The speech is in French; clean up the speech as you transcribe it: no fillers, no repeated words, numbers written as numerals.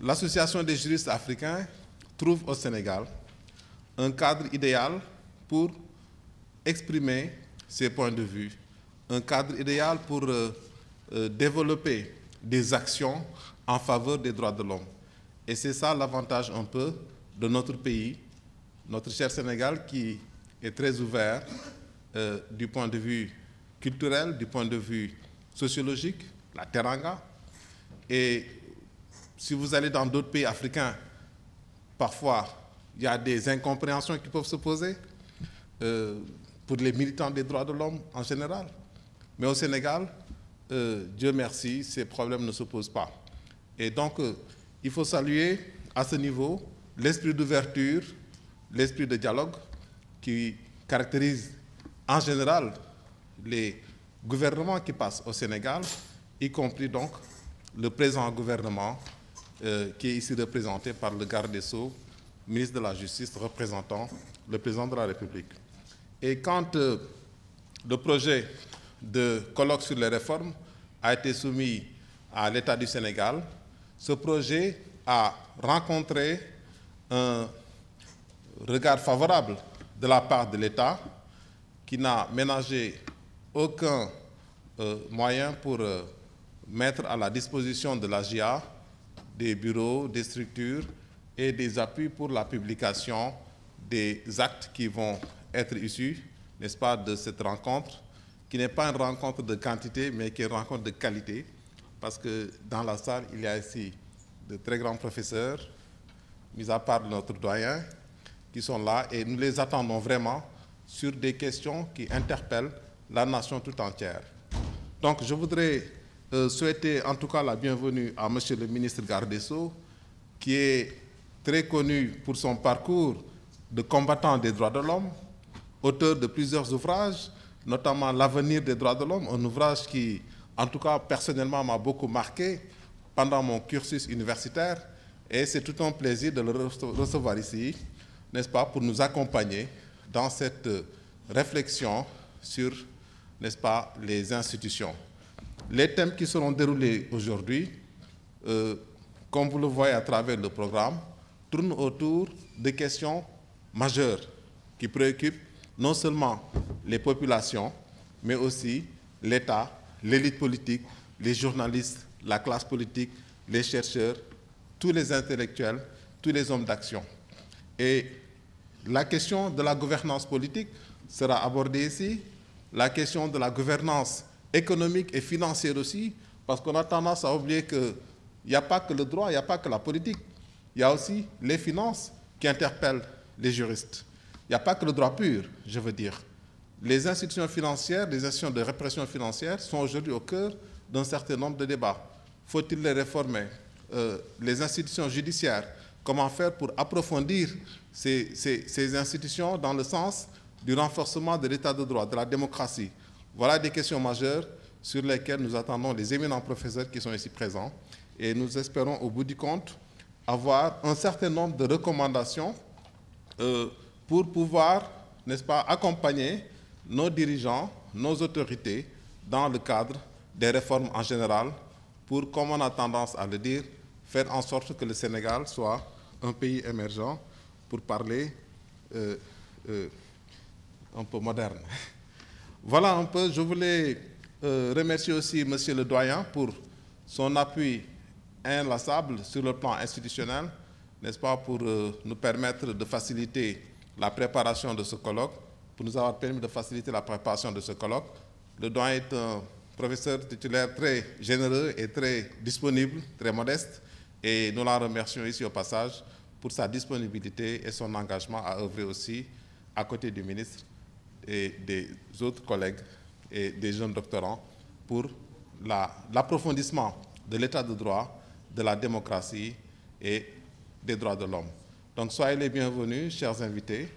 l'Association des juristes africains trouve au Sénégal un cadre idéal pour exprimer ses points de vue, un cadre idéal pour développer des actions en faveur des droits de l'homme. Et c'est ça l'avantage un peu de notre pays, notre cher Sénégal, qui est très ouvert du point de vue culturel, du point de vue sociologique, la teranga. Et si vous allez dans d'autres pays africains, parfois il y a des incompréhensions qui peuvent se poser pour les militants des droits de l'homme en général. Mais au Sénégal, Dieu merci, ces problèmes ne se posent pas. Et donc, il faut saluer à ce niveau l'esprit d'ouverture, l'esprit de dialogue qui caractérise en général les gouvernements qui passent au Sénégal, y compris donc le présent gouvernement qui est ici représenté par le garde des Sceaux, ministre de la Justice, représentant le président de la République. Et quand le projet de colloque sur les réformes a été soumis à l'État du Sénégal, ce projet a rencontré un regard favorable de la part de l'État qui n'a ménagé aucun moyen pour mettre à la disposition de la JA des bureaux, des structures et des appuis pour la publication des actes qui vont être issus, n'est-ce pas, de cette rencontre, qui n'est pas une rencontre de quantité, mais qui est une rencontre de qualité, parce que dans la salle, il y a ici de très grands professeurs, mis à part notre doyen, qui sont là, et nous les attendons vraiment sur des questions qui interpellent la nation tout entière. Donc, je voudrais souhaiter en tout cas la bienvenue à Monsieur le ministre garde des Sceaux, qui est très connu pour son parcours de combattant des droits de l'homme, auteur de plusieurs ouvrages, notamment L'avenir des droits de l'homme, un ouvrage qui, en tout cas, personnellement, m'a beaucoup marqué pendant mon cursus universitaire. Et c'est tout un plaisir de le recevoir ici, n'est-ce pas, pour nous accompagner dans cette réflexion sur, n'est-ce pas, les institutions. Les thèmes qui seront déroulés aujourd'hui, comme vous le voyez à travers le programme, tournent autour de questions majeures qui préoccupent non seulement les populations, mais aussi l'État, l'élite politique, les journalistes, la classe politique, les chercheurs, tous les intellectuels, tous les hommes d'action. Et la question de la gouvernance politique sera abordée ici, la question de la gouvernance économique et financière aussi, parce qu'on a tendance à oublier qu'il n'y a pas que le droit, il n'y a pas que la politique, il y a aussi les finances qui interpellent les juristes. Il n'y a pas que le droit pur, je veux dire. Les institutions financières, les institutions de répression financière sont aujourd'hui au cœur d'un certain nombre de débats. Faut-il les réformer? Les institutions judiciaires, comment faire pour approfondir ces institutions dans le sens du renforcement de l'état de droit, de la démocratie? Voilà des questions majeures sur lesquelles nous attendons les éminents professeurs qui sont ici présents. Et nous espérons, au bout du compte, avoir un certain nombre de recommandations pour pouvoir, n'est-ce pas, accompagner nos dirigeants, nos autorités, dans le cadre des réformes en général, pour, comme on a tendance à le dire, faire en sorte que le Sénégal soit un pays émergent, pour parler un peu moderne. Voilà un peu, je voulais remercier aussi Monsieur le doyen pour son appui inlassable sur le plan institutionnel, n'est-ce pas, pour nous permettre de faciliter la préparation de ce colloque, pour nous avoir permis de faciliter la préparation de ce colloque. Le doyen est un professeur titulaire très généreux et très disponible, très modeste, et nous l'en remercions ici au passage pour sa disponibilité et son engagement à œuvrer aussi à côté du ministre et des autres collègues et des jeunes doctorants pour l'approfondissement de l'état de droit, de la démocratie et des droits de l'homme. Donc soyez les bienvenus, chers invités.